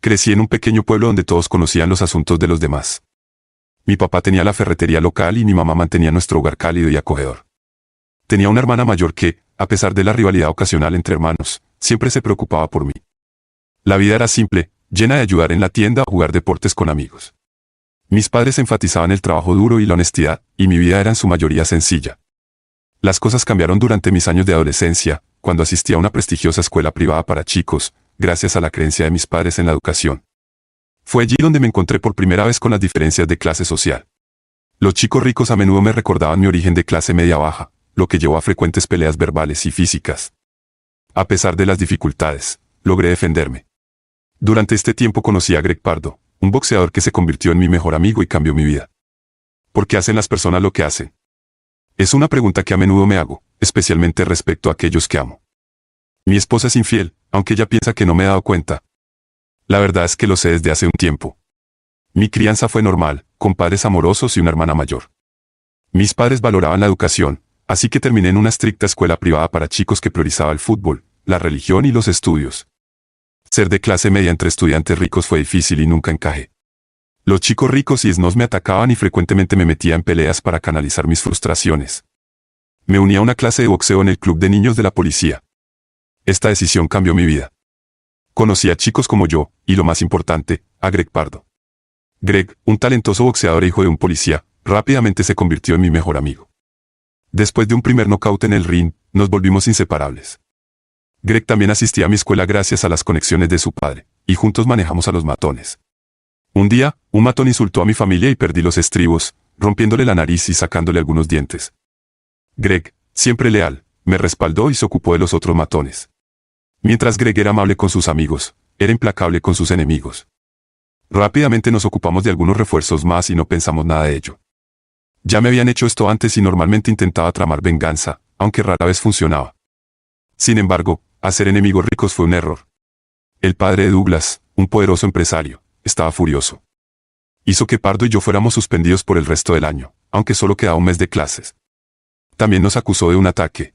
Crecí en un pequeño pueblo donde todos conocían los asuntos de los demás. Mi papá tenía la ferretería local y mi mamá mantenía nuestro hogar cálido y acogedor. Tenía una hermana mayor que, a pesar de la rivalidad ocasional entre hermanos, siempre se preocupaba por mí. La vida era simple, llena de ayudar en la tienda o jugar deportes con amigos. Mis padres enfatizaban el trabajo duro y la honestidad, y mi vida era en su mayoría sencilla. Las cosas cambiaron durante mis años de adolescencia, cuando asistí a una prestigiosa escuela privada para chicos, gracias a la creencia de mis padres en la educación. Fue allí donde me encontré por primera vez con las diferencias de clase social. Los chicos ricos a menudo me recordaban mi origen de clase media-baja, lo que llevó a frecuentes peleas verbales y físicas. A pesar de las dificultades, logré defenderme. Durante este tiempo conocí a Greg Pardo, un boxeador que se convirtió en mi mejor amigo y cambió mi vida. ¿Por qué hacen las personas lo que hacen? Es una pregunta que a menudo me hago, especialmente respecto a aquellos que amo. Mi esposa es infiel, aunque ella piensa que no me he dado cuenta. La verdad es que lo sé desde hace un tiempo. Mi crianza fue normal, con padres amorosos y una hermana mayor. Mis padres valoraban la educación, así que terminé en una estricta escuela privada para chicos que priorizaba el fútbol, la religión y los estudios. Ser de clase media entre estudiantes ricos fue difícil y nunca encajé. Los chicos ricos y snobs me atacaban y frecuentemente me metía en peleas para canalizar mis frustraciones. Me uní a una clase de boxeo en el club de niños de la policía. Esta decisión cambió mi vida. Conocí a chicos como yo, y lo más importante, a Greg Pardo. Greg, un talentoso boxeador e hijo de un policía, rápidamente se convirtió en mi mejor amigo. Después de un primer nocaut en el ring, nos volvimos inseparables. Greg también asistía a mi escuela gracias a las conexiones de su padre, y juntos manejamos a los matones. Un día, un matón insultó a mi familia y perdí los estribos, rompiéndole la nariz y sacándole algunos dientes. Greg, siempre leal, me respaldó y se ocupó de los otros matones. Mientras Greg era amable con sus amigos, era implacable con sus enemigos. Rápidamente nos ocupamos de algunos refuerzos más y no pensamos nada de ello. Ya me habían hecho esto antes y normalmente intentaba tramar venganza, aunque rara vez funcionaba. Sin embargo, hacer enemigos ricos fue un error. El padre de Douglas, un poderoso empresario, estaba furioso. Hizo que Pardo y yo fuéramos suspendidos por el resto del año, aunque solo quedaba un mes de clases. También nos acusó de un ataque.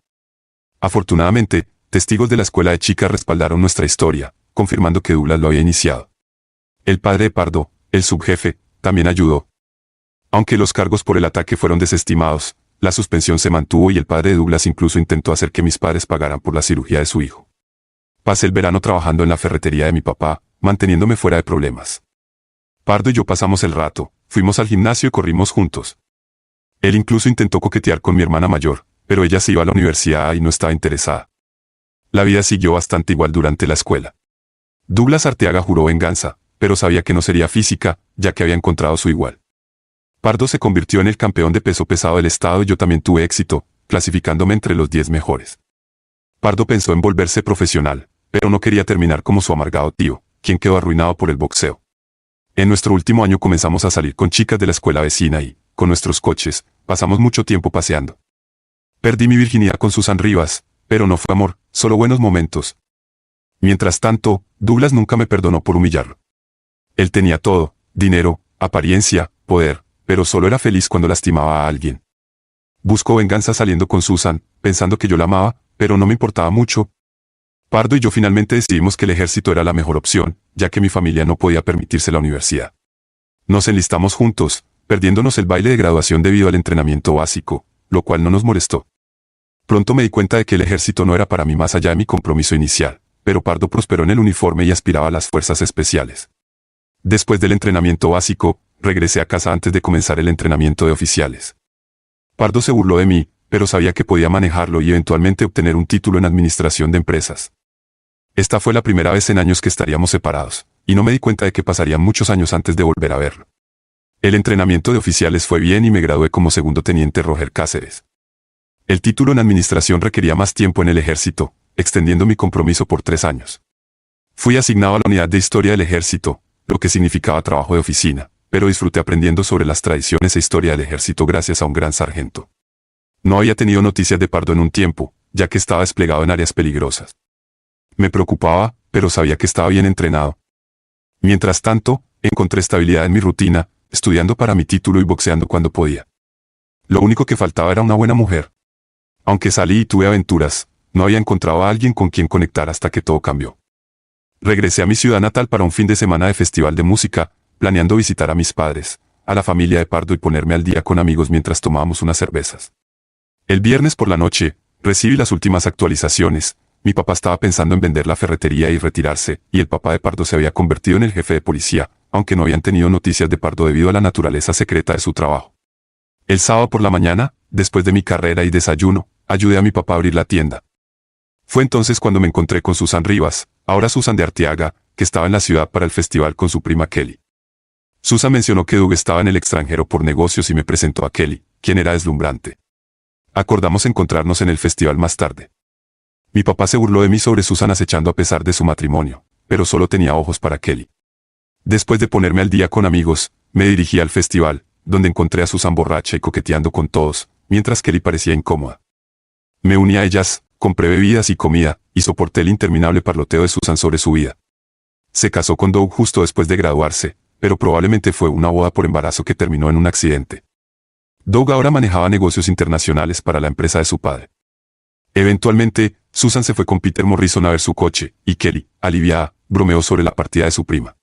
Afortunadamente, testigos de la escuela de chicas respaldaron nuestra historia, confirmando que Douglas lo había iniciado. El padre de Pardo, el subjefe, también ayudó. Aunque los cargos por el ataque fueron desestimados, la suspensión se mantuvo y el padre de Douglas incluso intentó hacer que mis padres pagaran por la cirugía de su hijo. Pasé el verano trabajando en la ferretería de mi papá, manteniéndome fuera de problemas. Pardo y yo pasamos el rato, fuimos al gimnasio y corrimos juntos. Él incluso intentó coquetear con mi hermana mayor, pero ella se iba a la universidad y no estaba interesada. La vida siguió bastante igual durante la escuela. Douglas Arteaga juró venganza, pero sabía que no sería física, ya que había encontrado su igual. Pardo se convirtió en el campeón de peso pesado del estado y yo también tuve éxito, clasificándome entre los 10 mejores. Pardo pensó en volverse profesional, pero no quería terminar como su amargado tío, quien quedó arruinado por el boxeo. En nuestro último año comenzamos a salir con chicas de la escuela vecina y, con nuestros coches, pasamos mucho tiempo paseando. Perdí mi virginidad con Susan Rivas, pero no fue amor, solo buenos momentos. Mientras tanto, Douglas nunca me perdonó por humillarlo. Él tenía todo, dinero, apariencia, poder, pero solo era feliz cuando lastimaba a alguien. Buscó venganza saliendo con Susan, pensando que yo la amaba, pero no me importaba mucho. Pardo y yo finalmente decidimos que el ejército era la mejor opción, ya que mi familia no podía permitirse la universidad. Nos enlistamos juntos, perdiéndonos el baile de graduación debido al entrenamiento básico, lo cual no nos molestó. Pronto me di cuenta de que el ejército no era para mí más allá de mi compromiso inicial, pero Pardo prosperó en el uniforme y aspiraba a las fuerzas especiales. Después del entrenamiento básico, regresé a casa antes de comenzar el entrenamiento de oficiales. Pardo se burló de mí, pero sabía que podía manejarlo y eventualmente obtener un título en administración de empresas. Esta fue la primera vez en años que estaríamos separados, y no me di cuenta de que pasarían muchos años antes de volver a verlo. El entrenamiento de oficiales fue bien y me gradué como segundo teniente Roger Cáceres. El título en administración requería más tiempo en el ejército, extendiendo mi compromiso por 3 años. Fui asignado a la unidad de historia del ejército, lo que significaba trabajo de oficina, pero disfruté aprendiendo sobre las tradiciones e historia del ejército gracias a un gran sargento. No había tenido noticias de Pardo en un tiempo, ya que estaba desplegado en áreas peligrosas. Me preocupaba, pero sabía que estaba bien entrenado. Mientras tanto, encontré estabilidad en mi rutina, estudiando para mi título y boxeando cuando podía. Lo único que faltaba era una buena mujer. Aunque salí y tuve aventuras, no había encontrado a alguien con quien conectar hasta que todo cambió. Regresé a mi ciudad natal para un fin de semana de festival de música, planeando visitar a mis padres, a la familia de Pardo y ponerme al día con amigos mientras tomábamos unas cervezas. El viernes por la noche, recibí las últimas actualizaciones. Mi papá estaba pensando en vender la ferretería y retirarse, y el papá de Pardo se había convertido en el jefe de policía, aunque no habían tenido noticias de Pardo debido a la naturaleza secreta de su trabajo. El sábado por la mañana, después de mi carrera y desayuno, ayudé a mi papá a abrir la tienda. Fue entonces cuando me encontré con Susan Rivas, ahora Susan de Arteaga, que estaba en la ciudad para el festival con su prima Kelly. Susan mencionó que Doug estaba en el extranjero por negocios y me presentó a Kelly, quien era deslumbrante. Acordamos encontrarnos en el festival más tarde. Mi papá se burló de mí sobre Susan acechando a pesar de su matrimonio, pero solo tenía ojos para Kelly. Después de ponerme al día con amigos, me dirigí al festival, donde encontré a Susan borracha y coqueteando con todos, mientras Kelly parecía incómoda. Me uní a ellas, compré bebidas y comida, y soporté el interminable parloteo de Susan sobre su vida. Se casó con Doug justo después de graduarse, pero probablemente fue una boda por embarazo que terminó en un accidente. Doug ahora manejaba negocios internacionales para la empresa de su padre. Eventualmente, Susan se fue con Peter Morrison a ver su coche, y Kelly, aliviada, bromeó sobre la partida de su prima.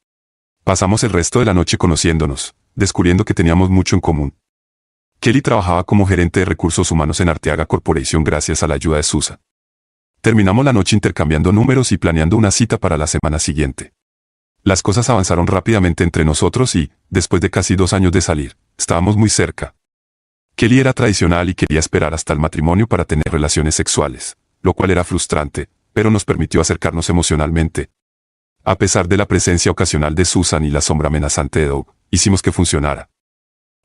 Pasamos el resto de la noche conociéndonos, descubriendo que teníamos mucho en común. Kelly trabajaba como gerente de recursos humanos en Arteaga Corporation gracias a la ayuda de Susan. Terminamos la noche intercambiando números y planeando una cita para la semana siguiente. Las cosas avanzaron rápidamente entre nosotros y, después de casi 2 años de salir, estábamos muy cerca. Kelly era tradicional y quería esperar hasta el matrimonio para tener relaciones sexuales, lo cual era frustrante, pero nos permitió acercarnos emocionalmente. A pesar de la presencia ocasional de Susan y la sombra amenazante de Doug, hicimos que funcionara.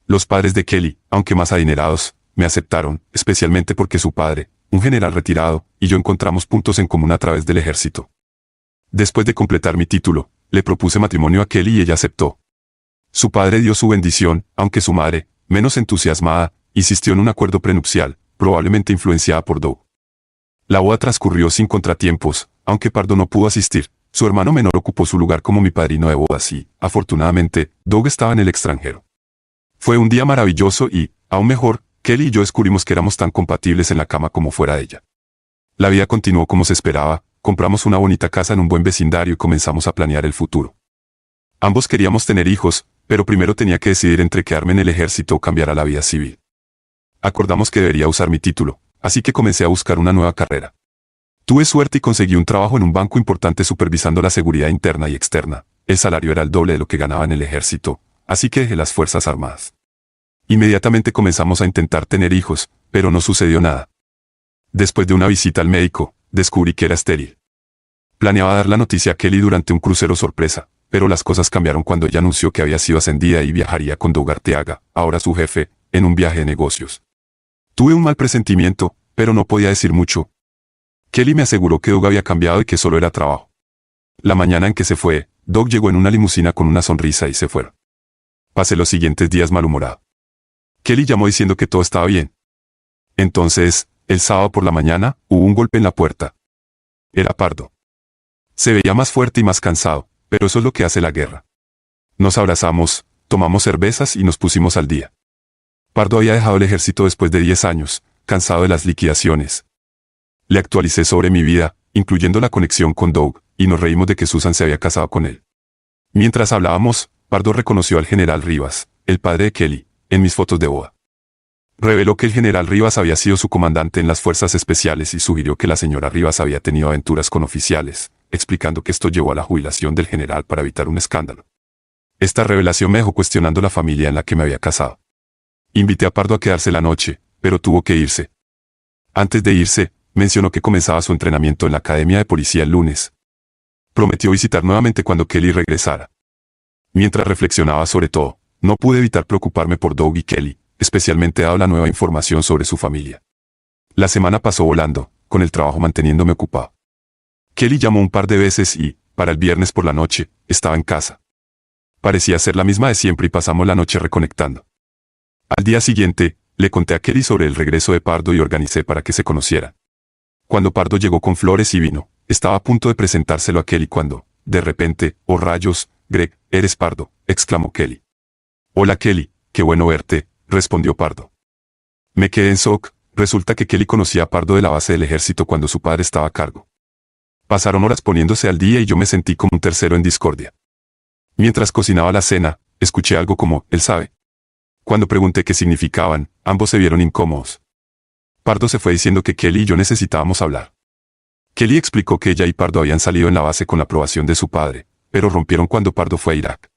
Los padres de Kelly, aunque más adinerados, me aceptaron, especialmente porque su padre, un general retirado, y yo encontramos puntos en común a través del ejército. Después de completar mi título, le propuse matrimonio a Kelly y ella aceptó. Su padre dio su bendición, aunque su madre, menos entusiasmada, insistió en un acuerdo prenupcial, probablemente influenciada por Doug. La boda transcurrió sin contratiempos, aunque Pardo no pudo asistir. Su hermano menor ocupó su lugar como mi padrino de bodas y, afortunadamente, Doug estaba en el extranjero. Fue un día maravilloso y, aún mejor, Kelly y yo descubrimos que éramos tan compatibles en la cama como fuera de ella. La vida continuó como se esperaba, compramos una bonita casa en un buen vecindario y comenzamos a planear el futuro. Ambos queríamos tener hijos, pero primero tenía que decidir entre quedarme en el ejército o cambiar a la vida civil. Acordamos que debería usar mi título, así que comencé a buscar una nueva carrera. Tuve suerte y conseguí un trabajo en un banco importante supervisando la seguridad interna y externa. El salario era el doble de lo que ganaba en el ejército, así que dejé las Fuerzas Armadas. Inmediatamente comenzamos a intentar tener hijos, pero no sucedió nada. Después de una visita al médico, descubrí que era estéril. Planeaba dar la noticia a Kelly durante un crucero sorpresa, pero las cosas cambiaron cuando ella anunció que había sido ascendida y viajaría con Doug Arteaga, ahora su jefe, en un viaje de negocios. Tuve un mal presentimiento, pero no podía decir mucho. Kelly me aseguró que Doug había cambiado y que solo era trabajo. La mañana en que se fue, Doug llegó en una limusina con una sonrisa y se fueron. Pasé los siguientes días malhumorado. Kelly llamó diciendo que todo estaba bien. Entonces, el sábado por la mañana, hubo un golpe en la puerta. Era Pardo. Se veía más fuerte y más cansado, pero eso es lo que hace la guerra. Nos abrazamos, tomamos cervezas y nos pusimos al día. Pardo había dejado el ejército después de 10 años, cansado de las liquidaciones. Le actualicé sobre mi vida, incluyendo la conexión con Doug, y nos reímos de que Susan se había casado con él. Mientras hablábamos, Pardo reconoció al general Rivas, el padre de Kelly, en mis fotos de boda. Reveló que el general Rivas había sido su comandante en las fuerzas especiales y sugirió que la señora Rivas había tenido aventuras con oficiales, explicando que esto llevó a la jubilación del general para evitar un escándalo. Esta revelación me dejó cuestionando la familia en la que me había casado. Invité a Pardo a quedarse la noche, pero tuvo que irse. Antes de irse, mencionó que comenzaba su entrenamiento en la academia de policía el lunes. Prometió visitar nuevamente cuando Kelly regresara. Mientras reflexionaba sobre todo, no pude evitar preocuparme por Doug y Kelly, especialmente dado la nueva información sobre su familia. La semana pasó volando, con el trabajo manteniéndome ocupado. Kelly llamó un par de veces y, para el viernes por la noche, estaba en casa. Parecía ser la misma de siempre y pasamos la noche reconectando. Al día siguiente, le conté a Kelly sobre el regreso de Pardo y organicé para que se conocieran. Cuando Pardo llegó con flores y vino, estaba a punto de presentárselo a Kelly cuando, de repente, ¡oh rayos, Greg, eres Pardo!, exclamó Kelly. Hola Kelly, qué bueno verte, respondió Pardo. Me quedé en shock, resulta que Kelly conocía a Pardo de la base del ejército cuando su padre estaba a cargo. Pasaron horas poniéndose al día y yo me sentí como un tercero en discordia. Mientras cocinaba la cena, escuché algo como, él sabe. Cuando pregunté qué significaban, ambos se vieron incómodos. Pardo se fue diciendo que Kelly y yo necesitábamos hablar. Kelly explicó que ella y Pardo habían salido en la base con la aprobación de su padre, pero rompieron cuando Pardo fue a Irak.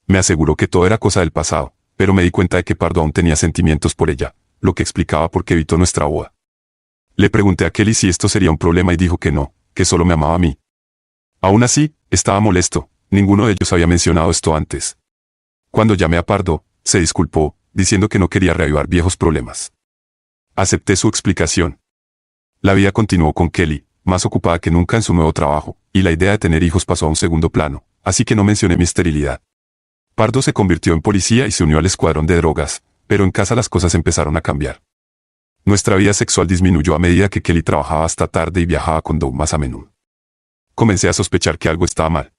Me aseguró que todo era cosa del pasado, pero me di cuenta de que Pardo aún tenía sentimientos por ella, lo que explicaba por qué evitó nuestra boda. Le pregunté a Kelly si esto sería un problema y dijo que no, que solo me amaba a mí. Aún así, estaba molesto, ninguno de ellos había mencionado esto antes. Cuando llamé a Pardo, se disculpó, diciendo que no quería reavivar viejos problemas. Acepté su explicación. La vida continuó con Kelly, más ocupada que nunca en su nuevo trabajo, y la idea de tener hijos pasó a un segundo plano, así que no mencioné mi esterilidad. Pardo se convirtió en policía y se unió al escuadrón de drogas, pero en casa las cosas empezaron a cambiar. Nuestra vida sexual disminuyó a medida que Kelly trabajaba hasta tarde y viajaba con Doug más a menudo. Comencé a sospechar que algo estaba mal.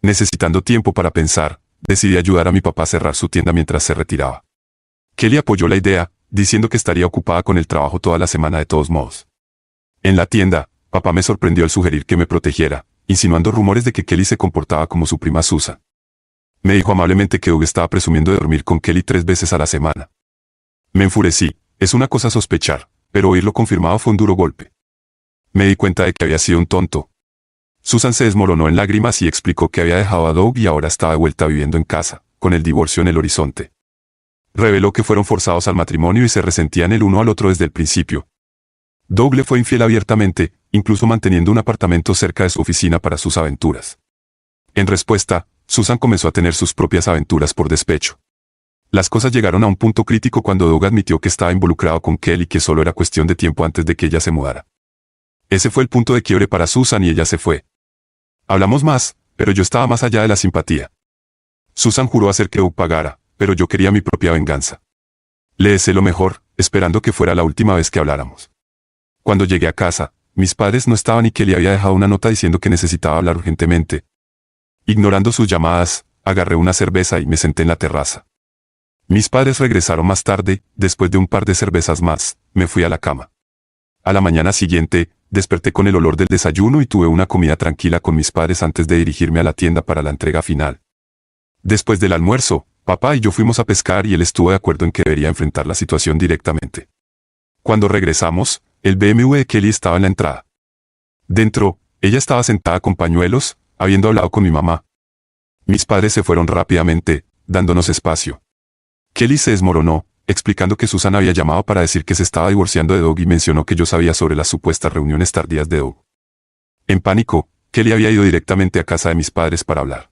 Necesitando tiempo para pensar, decidí ayudar a mi papá a cerrar su tienda mientras se retiraba. Kelly apoyó la idea, diciendo que estaría ocupada con el trabajo toda la semana de todos modos. En la tienda, papá me sorprendió al sugerir que me protegiera, insinuando rumores de que Kelly se comportaba como su prima Susan. Me dijo amablemente que Doug estaba presumiendo de dormir con Kelly 3 veces a la semana. Me enfurecí, es una cosa sospechar, pero oírlo confirmado fue un duro golpe. Me di cuenta de que había sido un tonto. Susan se desmoronó en lágrimas y explicó que había dejado a Doug y ahora estaba de vuelta viviendo en casa, con el divorcio en el horizonte. Reveló que fueron forzados al matrimonio y se resentían el uno al otro desde el principio. Doug le fue infiel abiertamente, incluso manteniendo un apartamento cerca de su oficina para sus aventuras. En respuesta, Susan comenzó a tener sus propias aventuras por despecho. Las cosas llegaron a un punto crítico cuando Doug admitió que estaba involucrado con Kelly y que solo era cuestión de tiempo antes de que ella se mudara. Ese fue el punto de quiebre para Susan y ella se fue. Hablamos más, pero yo estaba más allá de la simpatía. Susan juró hacer que Doug pagara, pero yo quería mi propia venganza. Le deseé lo mejor, esperando que fuera la última vez que habláramos. Cuando llegué a casa, mis padres no estaban y Kelly había dejado una nota diciendo que necesitaba hablar urgentemente. Ignorando sus llamadas, agarré una cerveza y me senté en la terraza. Mis padres regresaron más tarde, después de un par de cervezas más, me fui a la cama. A la mañana siguiente, desperté con el olor del desayuno y tuve una comida tranquila con mis padres antes de dirigirme a la tienda para la entrega final. Después del almuerzo, papá y yo fuimos a pescar y él estuvo de acuerdo en que debería enfrentar la situación directamente. Cuando regresamos, el BMW de Kelly estaba en la entrada. Dentro, ella estaba sentada con pañuelos, habiendo hablado con mi mamá. Mis padres se fueron rápidamente, dándonos espacio. Kelly se desmoronó, explicando que Susan había llamado para decir que se estaba divorciando de Doug y mencionó que yo sabía sobre las supuestas reuniones tardías de Doug. En pánico, Kelly había ido directamente a casa de mis padres para hablar.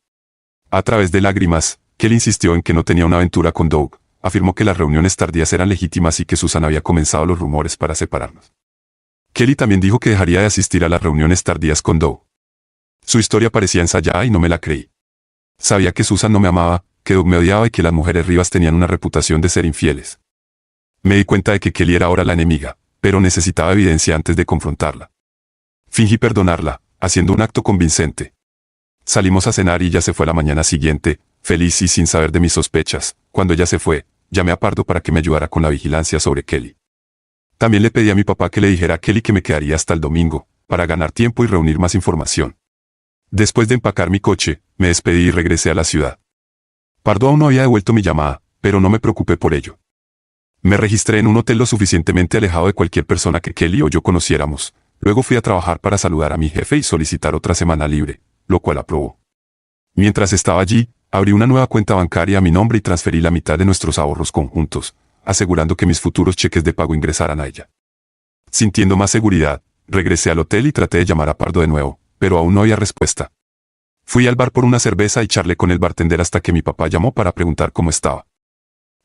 A través de lágrimas, Kelly insistió en que no tenía una aventura con Doug, afirmó que las reuniones tardías eran legítimas y que Susan había comenzado los rumores para separarnos. Kelly también dijo que dejaría de asistir a las reuniones tardías con Doug. Su historia parecía ensayada y no me la creí. Sabía que Susan no me amaba, que Doug me odiaba y que las mujeres Rivas tenían una reputación de ser infieles. Me di cuenta de que Kelly era ahora la enemiga, pero necesitaba evidencia antes de confrontarla. Fingí perdonarla, haciendo un acto convincente. Salimos a cenar y ella se fue a la mañana siguiente, feliz y sin saber de mis sospechas. Cuando ella se fue, llamé a Pardo para que me ayudara con la vigilancia sobre Kelly. También le pedí a mi papá que le dijera a Kelly que me quedaría hasta el domingo, para ganar tiempo y reunir más información. Después de empacar mi coche, me despedí y regresé a la ciudad. Pardo aún no había devuelto mi llamada, pero no me preocupé por ello. Me registré en un hotel lo suficientemente alejado de cualquier persona que Kelly o yo conociéramos. Luego fui a trabajar para saludar a mi jefe y solicitar otra semana libre, lo cual aprobó. Mientras estaba allí, abrí una nueva cuenta bancaria a mi nombre y transferí la mitad de nuestros ahorros conjuntos, asegurando que mis futuros cheques de pago ingresaran a ella. Sintiendo más seguridad, regresé al hotel y traté de llamar a Pardo de nuevo, pero aún no había respuesta. Fui al bar por una cerveza y charlé con el bartender hasta que mi papá llamó para preguntar cómo estaba.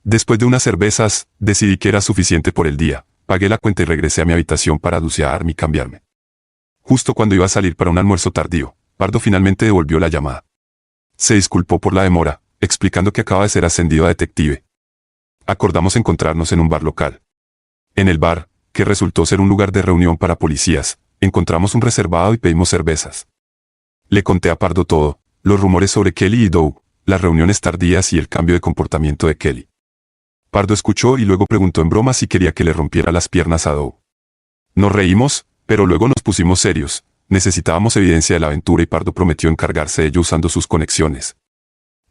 Después de unas cervezas, decidí que era suficiente por el día, pagué la cuenta y regresé a mi habitación para ducharme y cambiarme. Justo cuando iba a salir para un almuerzo tardío, Pardo finalmente devolvió la llamada. Se disculpó por la demora, explicando que acaba de ser ascendido a detective. Acordamos encontrarnos en un bar local. En el bar, que resultó ser un lugar de reunión para policías, encontramos un reservado y pedimos cervezas. Le conté a Pardo todo, los rumores sobre Kelly y Doug, las reuniones tardías y el cambio de comportamiento de Kelly. Pardo escuchó y luego preguntó en broma si quería que le rompiera las piernas a Doug. Nos reímos, pero luego nos pusimos serios, Necesitábamos evidencia de la aventura y Pardo prometió encargarse de ello usando sus conexiones.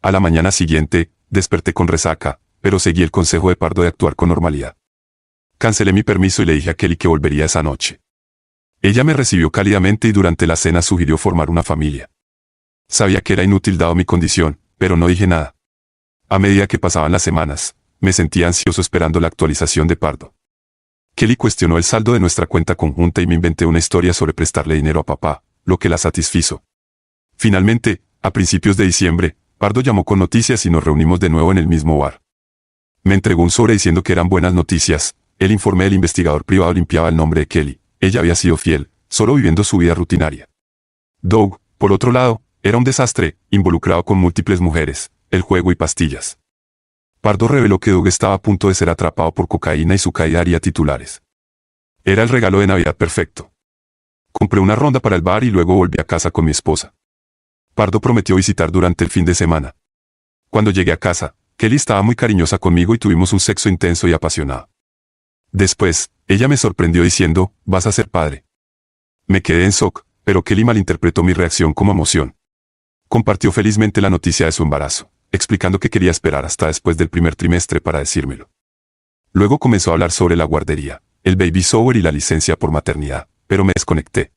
A la mañana siguiente, desperté con resaca, pero seguí el consejo de Pardo de actuar con normalidad. Cancelé mi permiso y le dije a Kelly que volvería esa noche. Ella me recibió cálidamente y durante la cena sugirió formar una familia. Sabía que era inútil dado mi condición, pero no dije nada. A medida que pasaban las semanas, me sentía ansioso esperando la actualización de Pardo. Kelly cuestionó el saldo de nuestra cuenta conjunta y me inventé una historia sobre prestarle dinero a papá, lo que la satisfizo. Finalmente, a principios de diciembre, Pardo llamó con noticias y nos reunimos de nuevo en el mismo bar. Me entregó un sobre diciendo que eran buenas noticias. El informe del investigador privado limpiaba el nombre de Kelly. Ella había sido fiel, solo viviendo su vida rutinaria. Doug, por otro lado, era un desastre, involucrado con múltiples mujeres, el juego y pastillas. Pardo reveló que Doug estaba a punto de ser atrapado por cocaína y su caída haría titulares. Era el regalo de Navidad perfecto. Compré una ronda para el bar y luego volví a casa con mi esposa. Pardo prometió visitar durante el fin de semana. Cuando llegué a casa, Kelly estaba muy cariñosa conmigo y tuvimos un sexo intenso y apasionado. Después, ella me sorprendió diciendo, «Vas a ser padre». Me quedé en shock, pero Kelly malinterpretó mi reacción como emoción. Compartió felizmente la noticia de su embarazo, explicando que quería esperar hasta después del primer trimestre para decírmelo. Luego comenzó a hablar sobre la guardería, el baby shower y la licencia por maternidad, pero me desconecté.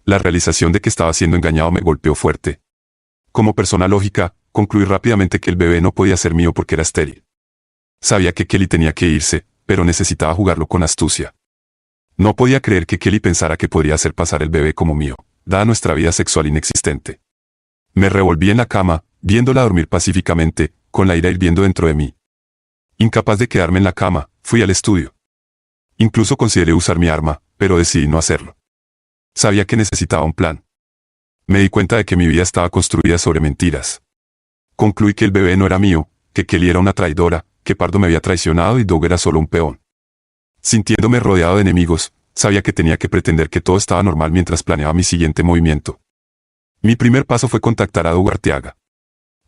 La realización de que estaba siendo engañado me golpeó fuerte. Como persona lógica, concluí rápidamente que el bebé no podía ser mío porque era estéril. Sabía que Kelly tenía que irse, pero necesitaba jugarlo con astucia. No podía creer que Kelly pensara que podría hacer pasar el bebé como mío, dada nuestra vida sexual inexistente. Me revolví en la cama, viéndola dormir pacíficamente, con la ira hirviendo dentro de mí. Incapaz de quedarme en la cama, fui al estudio. Incluso consideré usar mi arma, pero decidí no hacerlo. Sabía que necesitaba un plan. Me di cuenta de que mi vida estaba construida sobre mentiras. Concluí que el bebé no era mío, que Kelly era una traidora, que Pardo me había traicionado y Doug era solo un peón. Sintiéndome rodeado de enemigos, sabía que tenía que pretender que todo estaba normal mientras planeaba mi siguiente movimiento. Mi primer paso fue contactar a Doug Arteaga.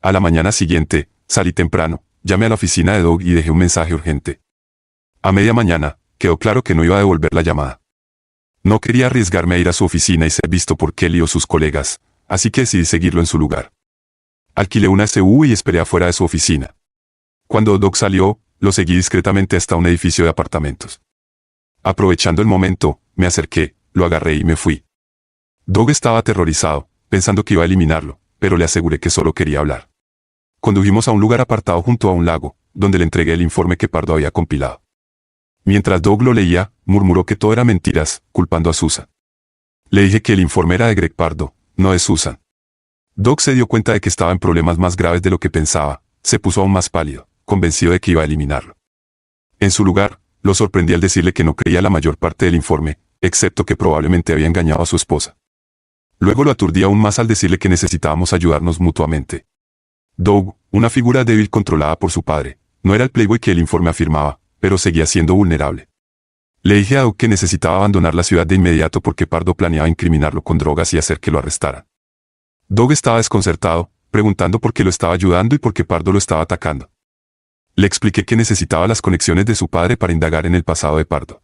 A la mañana siguiente, salí temprano, llamé a la oficina de Doug y dejé un mensaje urgente. A media mañana, quedó claro que no iba a devolver la llamada. No quería arriesgarme a ir a su oficina y ser visto por Kelly o sus colegas, así que decidí seguirlo en su lugar. Alquilé una SUV y esperé afuera de su oficina. Cuando Doug salió, lo seguí discretamente hasta un edificio de apartamentos. Aprovechando el momento, me acerqué, lo agarré y me fui. Doug estaba aterrorizado, pensando que iba a eliminarlo, pero le aseguré que solo quería hablar. Condujimos a un lugar apartado junto a un lago, donde le entregué el informe que Pardo había compilado. Mientras Doug lo leía, murmuró que todo era mentiras, culpando a Susan. Le dije que el informe era de Greg Pardo, no de Susan. Doug se dio cuenta de que estaba en problemas más graves de lo que pensaba, se puso aún más pálido, convencido de que iba a eliminarlo. En su lugar, lo sorprendí al decirle que no creía la mayor parte del informe, excepto que probablemente había engañado a su esposa. Luego lo aturdí aún más al decirle que necesitábamos ayudarnos mutuamente. Doug, una figura débil controlada por su padre, no era el playboy que el informe afirmaba, pero seguía siendo vulnerable. Le dije a Doug que necesitaba abandonar la ciudad de inmediato porque Pardo planeaba incriminarlo con drogas y hacer que lo arrestaran. Doug estaba desconcertado, preguntando por qué lo estaba ayudando y por qué Pardo lo estaba atacando. Le expliqué que necesitaba las conexiones de su padre para indagar en el pasado de Pardo.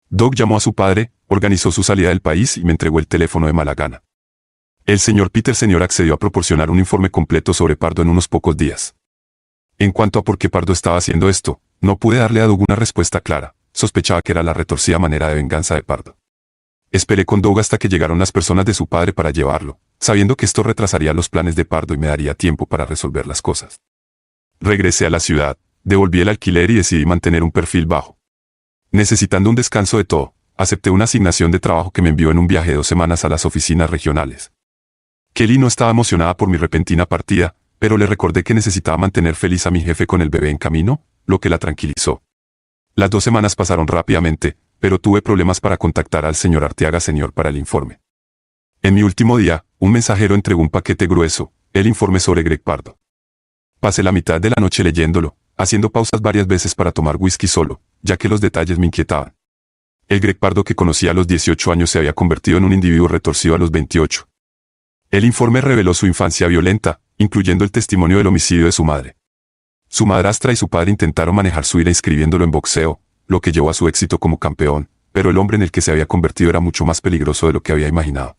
Doug llamó a su padre, organizó su salida del país y me entregó el teléfono de mala gana. El señor Peter Sr. accedió a proporcionar un informe completo sobre Pardo en unos pocos días. En cuanto a por qué Pardo estaba haciendo esto, no pude darle a Doug una respuesta clara. Sospechaba que era la retorcida manera de venganza de Pardo. Esperé con Doug hasta que llegaron las personas de su padre para llevarlo, sabiendo que esto retrasaría los planes de Pardo y me daría tiempo para resolver las cosas. Regresé a la ciudad, devolví el alquiler y decidí mantener un perfil bajo. Necesitando un descanso de todo, acepté una asignación de trabajo que me envió en un viaje de 2 semanas a las oficinas regionales. Kelly no estaba emocionada por mi repentina partida, pero le recordé que necesitaba mantener feliz a mi jefe con el bebé en camino, lo que la tranquilizó. Las 2 semanas pasaron rápidamente, pero tuve problemas para contactar al señor Arteaga Sr. para el informe. En mi último día, un mensajero entregó un paquete grueso, el informe sobre Greg Pardo. Pasé la mitad de la noche leyéndolo, haciendo pausas varias veces para tomar whisky solo, ya que los detalles me inquietaban. El Greg Pardo que conocía a los 18 años se había convertido en un individuo retorcido a los 28. El informe reveló su infancia violenta, incluyendo el testimonio del homicidio de su madre. Su madrastra y su padre intentaron manejar su ira inscribiéndolo en boxeo, lo que llevó a su éxito como campeón, pero el hombre en el que se había convertido era mucho más peligroso de lo que había imaginado.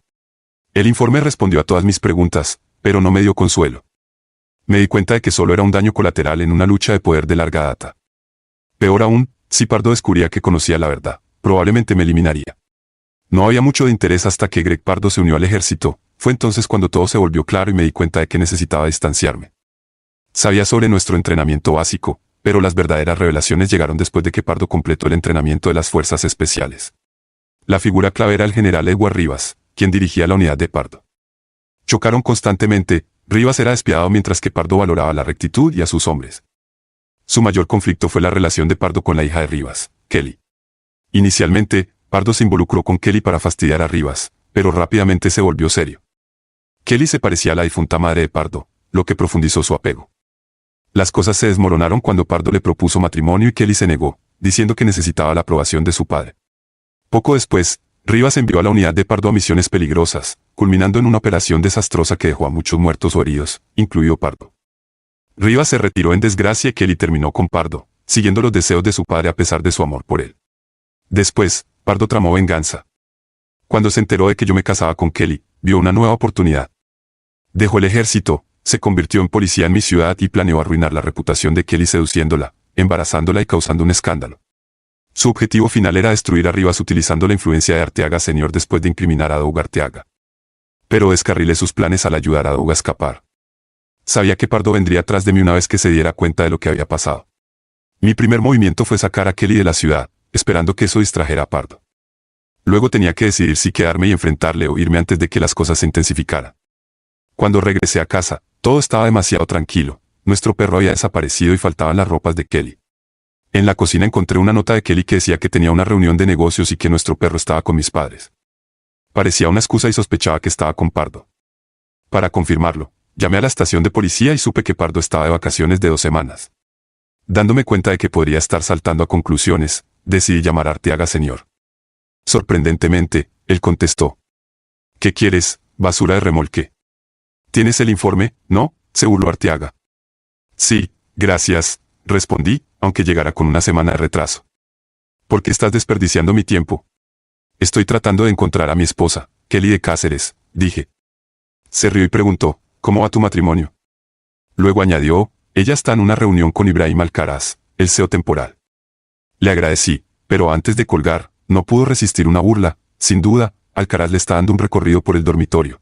El informe respondió a todas mis preguntas, pero no me dio consuelo. Me di cuenta de que solo era un daño colateral en una lucha de poder de larga data. Peor aún, si Pardo descubría que conocía la verdad, probablemente me eliminaría. No había mucho de interés hasta que Greg Pardo se unió al ejército. Fue entonces cuando todo se volvió claro y me di cuenta de que necesitaba distanciarme. Sabía sobre nuestro entrenamiento básico, pero las verdaderas revelaciones llegaron después de que Pardo completó el entrenamiento de las fuerzas especiales. La figura clave era el general Edward Rivas, quien dirigía la unidad de Pardo. Chocaron constantemente. Rivas era despiadado mientras que Pardo valoraba la rectitud y a sus hombres. Su mayor conflicto fue la relación de Pardo con la hija de Rivas, Kelly. Inicialmente, Pardo se involucró con Kelly para fastidiar a Rivas, pero rápidamente se volvió serio. Kelly se parecía a la difunta madre de Pardo, lo que profundizó su apego. Las cosas se desmoronaron cuando Pardo le propuso matrimonio y Kelly se negó, diciendo que necesitaba la aprobación de su padre. Poco después, Rivas envió a la unidad de Pardo a misiones peligrosas, culminando en una operación desastrosa que dejó a muchos muertos o heridos, incluido Pardo. Rivas se retiró en desgracia y Kelly terminó con Pardo, siguiendo los deseos de su padre a pesar de su amor por él. Después, Pardo tramó venganza. Cuando se enteró de que yo me casaba con Kelly, vio una nueva oportunidad. Dejó el ejército, se convirtió en policía en mi ciudad y planeó arruinar la reputación de Kelly seduciéndola, embarazándola y causando un escándalo. Su objetivo final era destruir a Rivas utilizando la influencia de Arteaga Sr. después de incriminar a Doug Arteaga. Pero descarrilé sus planes al ayudar a Doug a escapar. Sabía que Pardo vendría atrás de mí una vez que se diera cuenta de lo que había pasado. Mi primer movimiento fue sacar a Kelly de la ciudad, esperando que eso distrajera a Pardo. Luego tenía que decidir si quedarme y enfrentarle o irme antes de que las cosas se intensificaran. Cuando regresé a casa, todo estaba demasiado tranquilo. Nuestro perro había desaparecido y faltaban las ropas de Kelly. En la cocina encontré una nota de Kelly que decía que tenía una reunión de negocios y que nuestro perro estaba con mis padres. Parecía una excusa y sospechaba que estaba con Pardo. Para confirmarlo, llamé a la estación de policía y supe que Pardo estaba de vacaciones de 2 semanas. Dándome cuenta de que podría estar saltando a conclusiones, decidí llamar a Arteaga Sr. Sorprendentemente, él contestó. ¿Qué quieres, basura de remolque? ¿Tienes el informe? No, se burló Arteaga. Sí, gracias, respondí, aunque llegara con una semana de retraso. ¿Por qué estás desperdiciando mi tiempo? Estoy tratando de encontrar a mi esposa, Kelly de Cáceres, dije. Se rió y preguntó, ¿cómo va tu matrimonio? Luego añadió, ella está en una reunión con Ibrahim Alcaraz, el CEO temporal. Le agradecí, pero antes de colgar, no pudo resistir una burla. Sin duda, Alcaraz le está dando un recorrido por el dormitorio.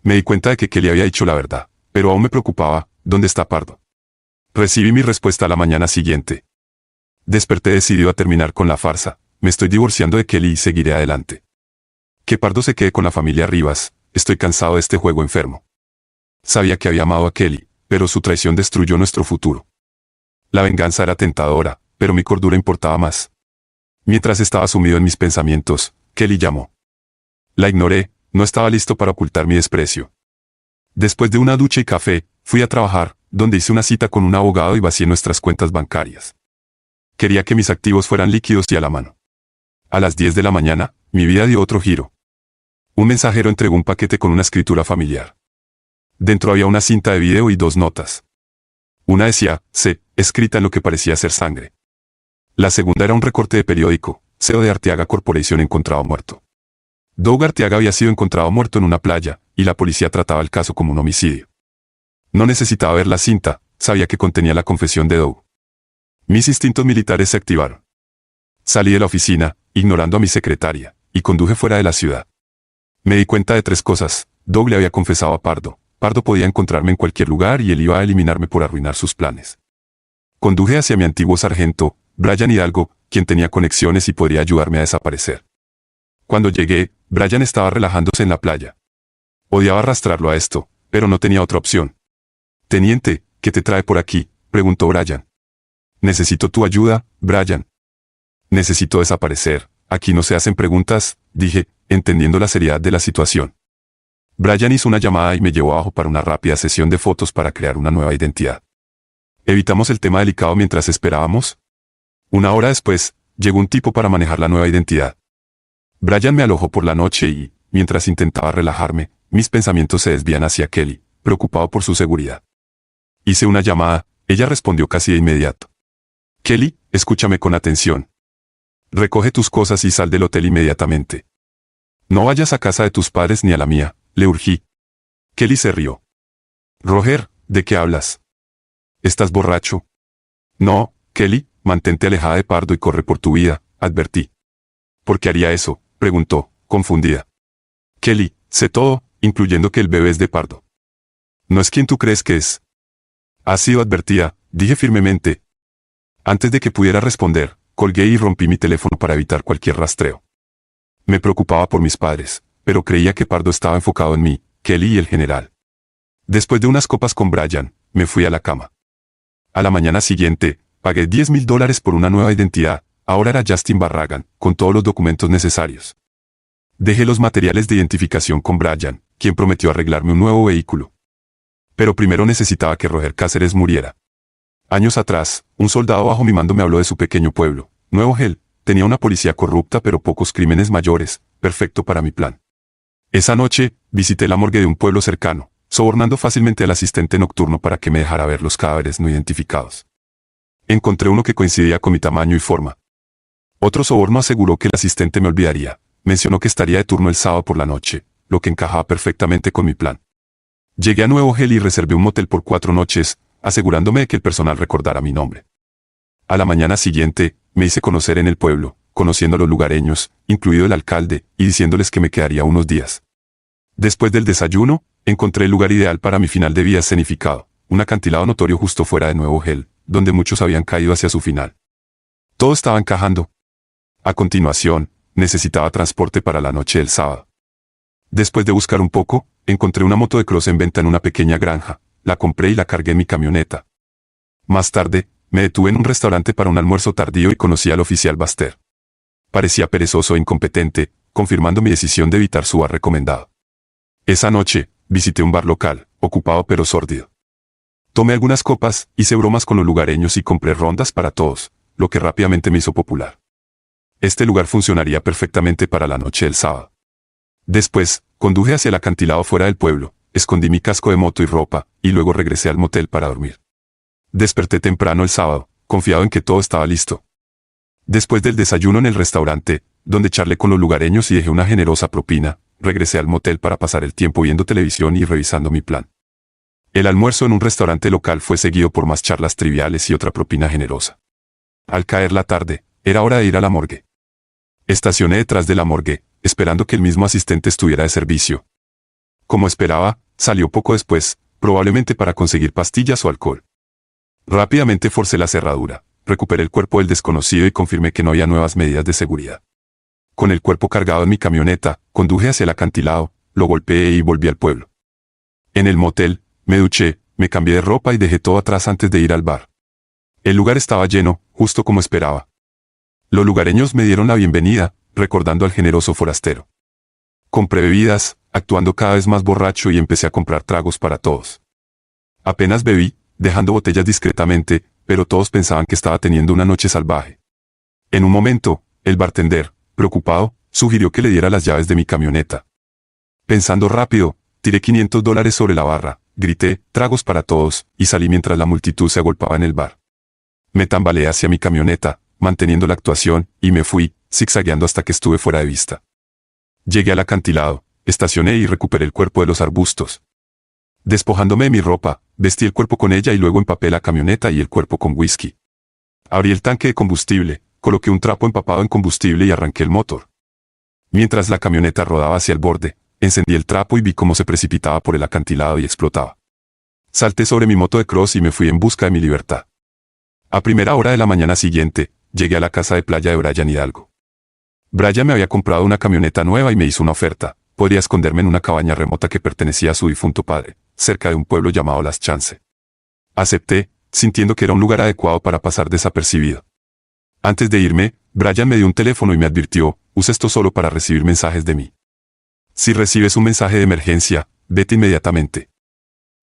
Me di cuenta de que Kelly había dicho la verdad, pero aún me preocupaba, ¿dónde está Pardo? Recibí mi respuesta a la mañana siguiente. Desperté decidido a terminar con la farsa. Me estoy divorciando de Kelly y seguiré adelante. Que Pardo se quede con la familia Rivas. Estoy cansado de este juego enfermo. Sabía que había amado a Kelly, pero su traición destruyó nuestro futuro. La venganza era tentadora, pero mi cordura importaba más. Mientras estaba sumido en mis pensamientos, Kelly llamó. La ignoré, no estaba listo para ocultar mi desprecio. Después de una ducha y café, fui a trabajar, donde hice una cita con un abogado y vacié nuestras cuentas bancarias. Quería que mis activos fueran líquidos y a la mano. A las 10 de la mañana, mi vida dio otro giro. Un mensajero entregó un paquete con una escritura familiar. Dentro había una cinta de video y 2 notas. Una decía, C, escrita en lo que parecía ser sangre. La segunda era un recorte de periódico, CEO de Arteaga Corporation encontrado muerto. Doug Arteaga había sido encontrado muerto en una playa, y la policía trataba el caso como un homicidio. No necesitaba ver la cinta, sabía que contenía la confesión de Doug. Mis instintos militares se activaron. Salí de la oficina, ignorando a mi secretaria, y conduje fuera de la ciudad. Me di cuenta de 3 cosas. Doug le había confesado a Pardo. Pardo podía encontrarme en cualquier lugar y él iba a eliminarme por arruinar sus planes. Conduje hacia mi antiguo sargento, Brian Hidalgo, quien tenía conexiones y podría ayudarme a desaparecer. Cuando llegué, Brian estaba relajándose en la playa. Odiaba arrastrarlo a esto, pero no tenía otra opción. Teniente, ¿qué te trae por aquí?, preguntó Brian. Necesito tu ayuda, Brian. Necesito desaparecer. Aquí no se hacen preguntas, dije, entendiendo la seriedad de la situación. Brian hizo una llamada y me llevó abajo para una rápida sesión de fotos para crear una nueva identidad. ¿Evitamos el tema delicado mientras esperábamos? 1 hora después, llegó un tipo para manejar la nueva identidad. Brian me alojó por la noche y, mientras intentaba relajarme, mis pensamientos se desvían hacia Kelly, preocupado por su seguridad. Hice una llamada, ella respondió casi de inmediato. Kelly, escúchame con atención. Recoge tus cosas y sal del hotel inmediatamente. No vayas a casa de tus padres ni a la mía, le urgí. Kelly se rió. Roger, ¿de qué hablas? ¿Estás borracho? No, Kelly, mantente alejada de Pardo y corre por tu vida, advertí. ¿Por qué haría eso?, preguntó, confundida. Kelly, sé todo, incluyendo que el bebé es de Pardo. No es quien tú crees que es. Has sido advertida, dije firmemente. Antes de que pudiera responder, colgué y rompí mi teléfono para evitar cualquier rastreo. Me preocupaba por mis padres, pero creía que Pardo estaba enfocado en mí, Kelly y el general. Después de unas copas con Brian, me fui a la cama. A la mañana siguiente, pagué $10,000 por una nueva identidad. Ahora era Justin Barragan, con todos los documentos necesarios. Dejé los materiales de identificación con Brian, quien prometió arreglarme un nuevo vehículo. Pero primero necesitaba que Roger Cáceres muriera. Años atrás, un soldado bajo mi mando me habló de su pequeño pueblo, Nuevo Hell. Tenía una policía corrupta pero pocos crímenes mayores, perfecto para mi plan. Esa noche, visité la morgue de un pueblo cercano, sobornando fácilmente al asistente nocturno para que me dejara ver los cadáveres no identificados. Encontré uno que coincidía con mi tamaño y forma. Otro soborno aseguró que el asistente me olvidaría. Mencionó que estaría de turno el sábado por la noche, lo que encajaba perfectamente con mi plan. Llegué a Nuevo Hell y reservé un motel por 4 noches, asegurándome de que el personal recordara mi nombre. A la mañana siguiente, me hice conocer en el pueblo, conociendo a los lugareños, incluido el alcalde, y diciéndoles que me quedaría unos días. Después del desayuno, encontré el lugar ideal para mi final de vida escenificado, un acantilado notorio justo fuera de Nuevo Hell, donde muchos habían caído hacia su final. Todo estaba encajando. A continuación, necesitaba transporte para la noche del sábado. Después de buscar un poco, encontré una moto de cross en venta en una pequeña granja, la compré y la cargué en mi camioneta. Más tarde, me detuve en un restaurante para un almuerzo tardío y conocí al oficial Baster. Parecía perezoso e incompetente, confirmando mi decisión de evitar su bar recomendado. Esa noche, visité un bar local, ocupado pero sórdido. Tomé algunas copas, hice bromas con los lugareños y compré rondas para todos, lo que rápidamente me hizo popular. Este lugar funcionaría perfectamente para la noche del sábado. Después, conduje hacia el acantilado fuera del pueblo, escondí mi casco de moto y ropa, y luego regresé al motel para dormir. Desperté temprano el sábado, confiado en que todo estaba listo. Después del desayuno en el restaurante, donde charlé con los lugareños y dejé una generosa propina, regresé al motel para pasar el tiempo viendo televisión y revisando mi plan. El almuerzo en un restaurante local fue seguido por más charlas triviales y otra propina generosa. Al caer la tarde, era hora de ir a la morgue. Estacioné detrás de la morgue, esperando que el mismo asistente estuviera de servicio. Como esperaba, salió poco después, probablemente para conseguir pastillas o alcohol. Rápidamente forcé la cerradura, recuperé el cuerpo del desconocido y confirmé que no había nuevas medidas de seguridad. Con el cuerpo cargado en mi camioneta, conduje hacia el acantilado, lo golpeé y volví al pueblo. En el motel, me duché, me cambié de ropa y dejé todo atrás antes de ir al bar. El lugar estaba lleno, justo como esperaba. Los lugareños me dieron la bienvenida, recordando al generoso forastero. Compré bebidas, actuando cada vez más borracho y empecé a comprar tragos para todos. Apenas bebí, dejando botellas discretamente, pero todos pensaban que estaba teniendo una noche salvaje. En un momento, el bartender, preocupado, sugirió que le diera las llaves de mi camioneta. Pensando rápido, tiré $500 sobre la barra, grité, tragos para todos, y salí mientras la multitud se agolpaba en el bar. Me tambaleé hacia mi camioneta, manteniendo la actuación, y me fui, zigzagueando hasta que estuve fuera de vista. Llegué al acantilado, estacioné y recuperé el cuerpo de los arbustos. Despojándome de mi ropa, vestí el cuerpo con ella y luego empapé la camioneta y el cuerpo con whisky. Abrí el tanque de combustible, coloqué un trapo empapado en combustible y arranqué el motor. Mientras la camioneta rodaba hacia el borde, encendí el trapo y vi cómo se precipitaba por el acantilado y explotaba. Salté sobre mi moto de cross y me fui en busca de mi libertad. A primera hora de la mañana siguiente, llegué a la casa de playa de Brian Hidalgo. Brian me había comprado una camioneta nueva y me hizo una oferta. Podría esconderme en una cabaña remota que pertenecía a su difunto padre, cerca de un pueblo llamado Las Chance. Acepté, sintiendo que era un lugar adecuado para pasar desapercibido. Antes de irme, Brian me dio un teléfono y me advirtió, usa esto solo para recibir mensajes de mí. Si recibes un mensaje de emergencia, vete inmediatamente.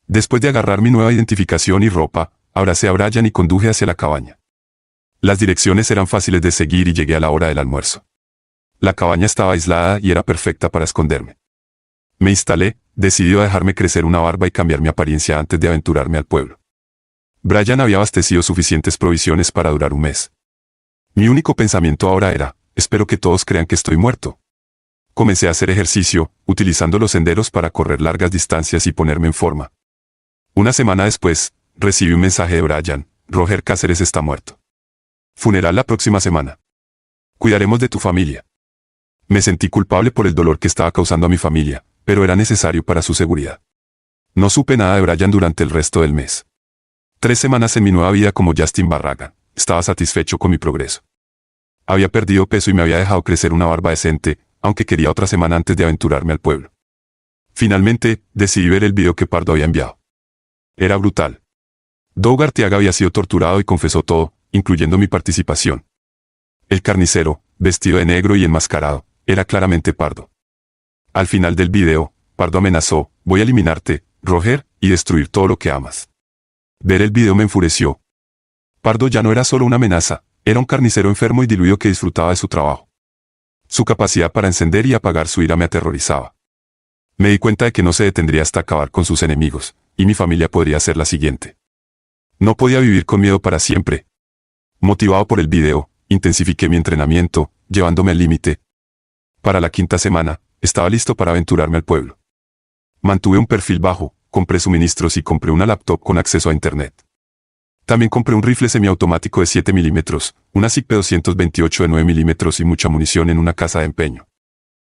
Después de agarrar mi nueva identificación y ropa, abracé a Brian y conduje hacia la cabaña. Las direcciones eran fáciles de seguir y llegué a la hora del almuerzo. La cabaña estaba aislada y era perfecta para esconderme. Me instalé, decidido a dejarme crecer una barba y cambiar mi apariencia antes de aventurarme al pueblo. Brian había abastecido suficientes provisiones para durar un mes. Mi único pensamiento ahora era, espero que todos crean que estoy muerto. Comencé a hacer ejercicio, utilizando los senderos para correr largas distancias y ponerme en forma. Una semana después, recibí un mensaje de Brian: Roger Cáceres está muerto. Funeral la próxima semana. Cuidaremos de tu familia. Me sentí culpable por el dolor que estaba causando a mi familia, pero era necesario para su seguridad. No supe nada de Brian durante el resto del mes. 3 semanas en mi nueva vida como Justin Barragan. Estaba satisfecho con mi progreso. Había perdido peso y me había dejado crecer una barba decente, aunque quería otra semana antes de aventurarme al pueblo. Finalmente, decidí ver el video que Pardo había enviado. Era brutal. Doug Arteaga había sido torturado y confesó todo, incluyendo mi participación. El carnicero, vestido de negro y enmascarado, era claramente Pardo. Al final del video, Pardo amenazó: voy a eliminarte, Roger, y destruir todo lo que amas. Ver el video me enfureció. Pardo ya no era solo una amenaza, era un carnicero enfermo y diluido que disfrutaba de su trabajo. Su capacidad para encender y apagar su ira me aterrorizaba. Me di cuenta de que no se detendría hasta acabar con sus enemigos, y mi familia podría ser la siguiente. No podía vivir con miedo para siempre. Motivado por el video, intensifiqué mi entrenamiento, llevándome al límite. Para la 5ª semana, estaba listo para aventurarme al pueblo. Mantuve un perfil bajo, compré suministros y compré una laptop con acceso a internet. También compré un rifle semiautomático de 7 milímetros, una SIG P228 de 9 milímetros y mucha munición en una casa de empeño.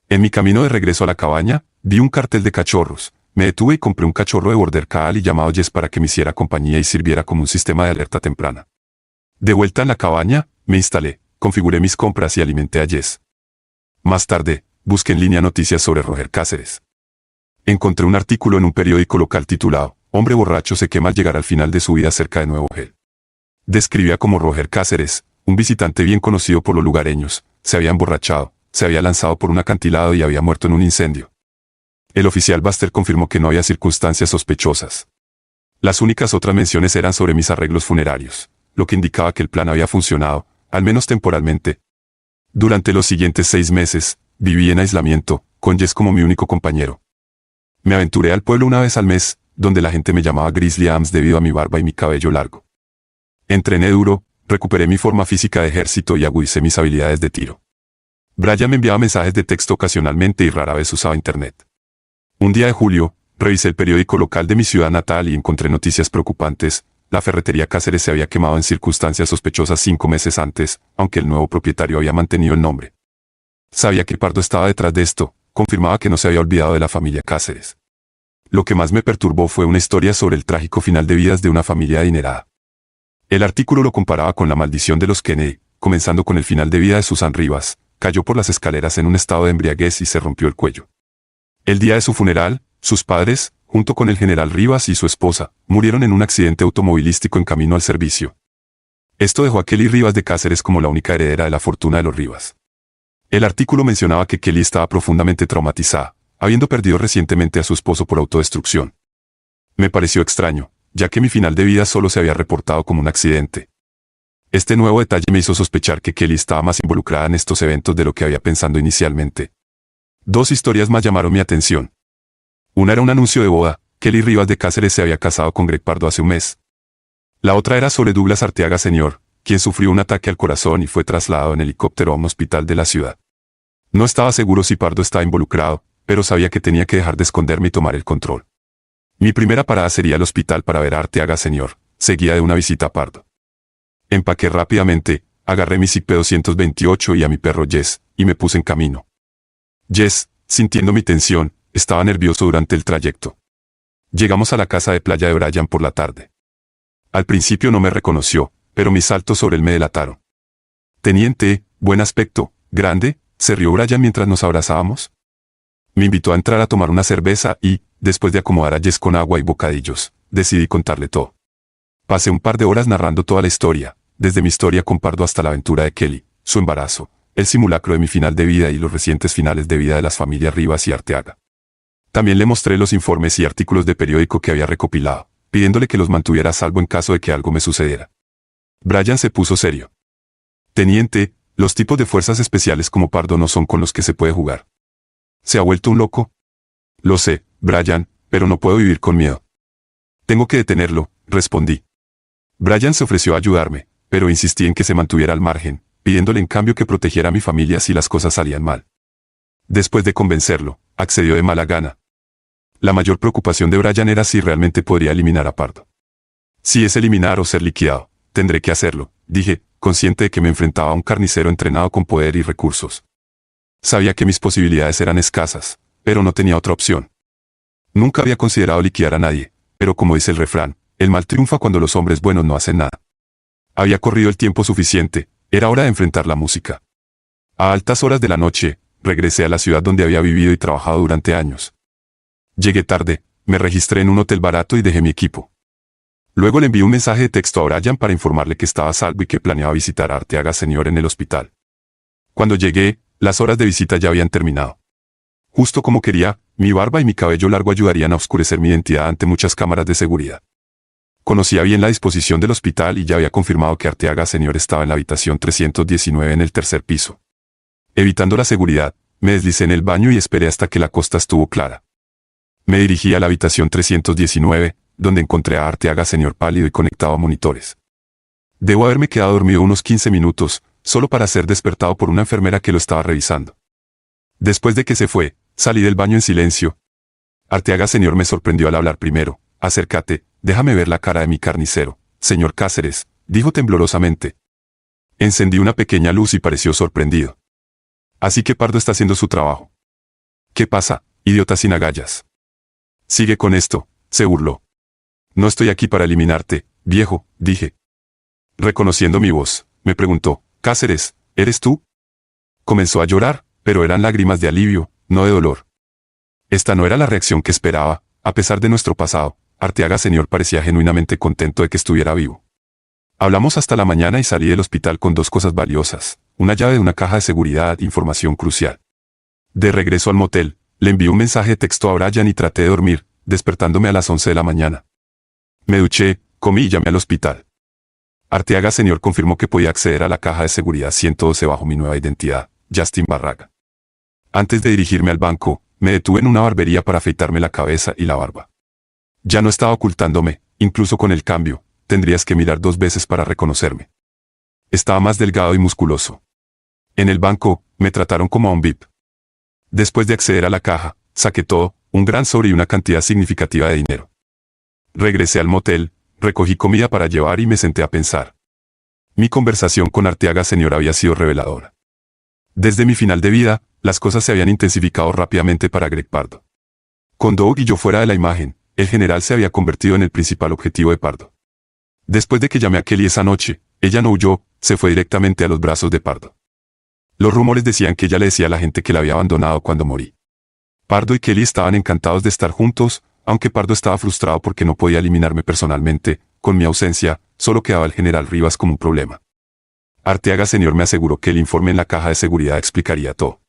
En mi camino de regreso a la cabaña, vi un cartel de cachorros. Me detuve y compré un cachorro de Border Collie llamado Jess para que me hiciera compañía y sirviera como un sistema de alerta temprana. De vuelta en la cabaña, me instalé, configuré mis compras y alimenté a Jess. Más tarde, busqué en línea noticias sobre Roger Cáceres. Encontré un artículo en un periódico local titulado: Hombre borracho se quema al llegar al final de su vida cerca de Nuevo Gel. Describía cómo Roger Cáceres, un visitante bien conocido por los lugareños, se había emborrachado, se había lanzado por un acantilado y había muerto en un incendio. El oficial Buster confirmó que no había circunstancias sospechosas. Las únicas otras menciones eran sobre mis arreglos funerarios, lo que indicaba que el plan había funcionado, al menos temporalmente. Durante los siguientes 6 meses, viví en aislamiento, con Jess como mi único compañero. Me aventuré al pueblo una vez al mes, donde la gente me llamaba Grizzly Adams debido a mi barba y mi cabello largo. Entrené duro, recuperé mi forma física de ejército y agudicé mis habilidades de tiro. Brian me enviaba mensajes de texto ocasionalmente y rara vez usaba internet. Un día de julio, revisé el periódico local de mi ciudad natal y encontré noticias preocupantes. La ferretería Cáceres se había quemado en circunstancias sospechosas 5 meses antes, aunque el nuevo propietario había mantenido el nombre. Sabía que Pardo estaba detrás de esto, confirmaba que no se había olvidado de la familia Cáceres. Lo que más me perturbó fue una historia sobre el trágico final de vidas de una familia adinerada. El artículo lo comparaba con la maldición de los Kennedy, comenzando con el final de vida de Susan Rivas. Cayó por las escaleras en un estado de embriaguez y se rompió el cuello. El día de su funeral, sus padres, junto con el general Rivas y su esposa, murieron en un accidente automovilístico en camino al servicio. Esto dejó a Kelly Rivas de Cáceres como la única heredera de la fortuna de los Rivas. El artículo mencionaba que Kelly estaba profundamente traumatizada, habiendo perdido recientemente a su esposo por autodestrucción. Me pareció extraño, ya que mi final de vida solo se había reportado como un accidente. Este nuevo detalle me hizo sospechar que Kelly estaba más involucrada en estos eventos de lo que había pensado inicialmente. 2 historias más llamaron mi atención. Una era un anuncio de boda: Kelly Rivas de Cáceres se había casado con Greg Pardo hace un mes. La otra era sobre Douglas Arteaga Sr., quien sufrió un ataque al corazón y fue trasladado en helicóptero a un hospital de la ciudad. No estaba seguro si Pardo estaba involucrado, pero sabía que tenía que dejar de esconderme y tomar el control. Mi primera parada sería el hospital para ver a Arteaga Sr., seguida de una visita a Pardo. Empaqué rápidamente, agarré mi SIG P228 y a mi perro Jess, y me puse en camino. Jess, sintiendo mi tensión, estaba nervioso durante el trayecto. Llegamos a la casa de playa de Brian por la tarde. Al principio no me reconoció, pero mis saltos sobre él me delataron. Teniente, buen aspecto, grande, se rió Brian mientras nos abrazábamos. Me invitó a entrar a tomar una cerveza y, después de acomodar a Jess con agua y bocadillos, decidí contarle todo. Pasé un par de horas narrando toda la historia, desde mi historia con Pardo hasta la aventura de Kelly, su embarazo, el simulacro de mi final de vida y los recientes finales de vida de las familias Rivas y Arteaga. También le mostré los informes y artículos de periódico que había recopilado, pidiéndole que los mantuviera a salvo en caso de que algo me sucediera. Brian se puso serio. Teniente, los tipos de fuerzas especiales como Pardo no son con los que se puede jugar. ¿Se ha vuelto un loco? Lo sé, Brian, pero no puedo vivir con miedo. Tengo que detenerlo, respondí. Brian se ofreció a ayudarme, pero insistí en que se mantuviera al margen, pidiéndole en cambio que protegiera a mi familia si las cosas salían mal. Después de convencerlo, accedió de mala gana. La mayor preocupación de Brian era si realmente podría eliminar a Pardo. Si es eliminar o ser liquidado, tendré que hacerlo, dije, consciente de que me enfrentaba a un carnicero entrenado con poder y recursos. Sabía que mis posibilidades eran escasas, pero no tenía otra opción. Nunca había considerado liquidar a nadie, pero como dice el refrán, el mal triunfa cuando los hombres buenos no hacen nada. Había corrido el tiempo suficiente, era hora de enfrentar la música. A altas horas de la noche, regresé a la ciudad donde había vivido y trabajado durante años. Llegué tarde, me registré en un hotel barato y dejé mi equipo. Luego le envié un mensaje de texto a Brian para informarle que estaba a salvo y que planeaba visitar a Arteaga Senior en el hospital. Cuando llegué, las horas de visita ya habían terminado. Justo como quería, mi barba y mi cabello largo ayudarían a oscurecer mi identidad ante muchas cámaras de seguridad. Conocía bien la disposición del hospital y ya había confirmado que Arteaga Senior estaba en la habitación 319 en el tercer piso. Evitando la seguridad, me deslicé en el baño y esperé hasta que la costa estuvo clara. Me dirigí a la habitación 319, donde encontré a Arteaga Senior pálido y conectado a monitores. Debo haberme quedado dormido unos 15 minutos, solo para ser despertado por una enfermera que lo estaba revisando. Después de que se fue, salí del baño en silencio. Arteaga Senior me sorprendió al hablar primero. Acércate, déjame ver la cara de mi carnicero, señor Cáceres, dijo temblorosamente. Encendí una pequeña luz y pareció sorprendido. Así que Pardo está haciendo su trabajo. ¿Qué pasa, idiota sin agallas? Sigue con esto, se burló. No estoy aquí para eliminarte, viejo, dije. Reconociendo mi voz, me preguntó, Cáceres, ¿eres tú? Comenzó a llorar, pero eran lágrimas de alivio, no de dolor. Esta no era la reacción que esperaba, a pesar de nuestro pasado. Arteaga Senior parecía genuinamente contento de que estuviera vivo. Hablamos hasta la mañana y salí del hospital con dos cosas valiosas, una llave de una caja de seguridad e información crucial. De regreso al motel, le envié un mensaje de texto a Brian y traté de dormir, despertándome a las 11 de la mañana. Me duché, comí y llamé al hospital. Arteaga Senior confirmó que podía acceder a la caja de seguridad 112 bajo mi nueva identidad, Justin Barraga. Antes de dirigirme al banco, me detuve en una barbería para afeitarme la cabeza y la barba. Ya no estaba ocultándome, incluso con el cambio, tendrías que mirar 2 veces para reconocerme. Estaba más delgado y musculoso. En el banco, me trataron como a un VIP. Después de acceder a la caja, saqué todo, un gran sobre y una cantidad significativa de dinero. Regresé al motel, recogí comida para llevar y me senté a pensar. Mi conversación con Arteaga Senior había sido reveladora. Desde mi final de vida, las cosas se habían intensificado rápidamente para Greg Pardo. Con Doug y yo fuera de la imagen, el general se había convertido en el principal objetivo de Pardo. Después de que llamé a Kelly esa noche, ella no huyó, se fue directamente a los brazos de Pardo. Los rumores decían que ella le decía a la gente que la había abandonado cuando morí. Pardo y Kelly estaban encantados de estar juntos, aunque Pardo estaba frustrado porque no podía eliminarme personalmente. Con mi ausencia, solo quedaba el general Rivas como un problema. Arteaga Senior me aseguró que el informe en la caja de seguridad explicaría todo.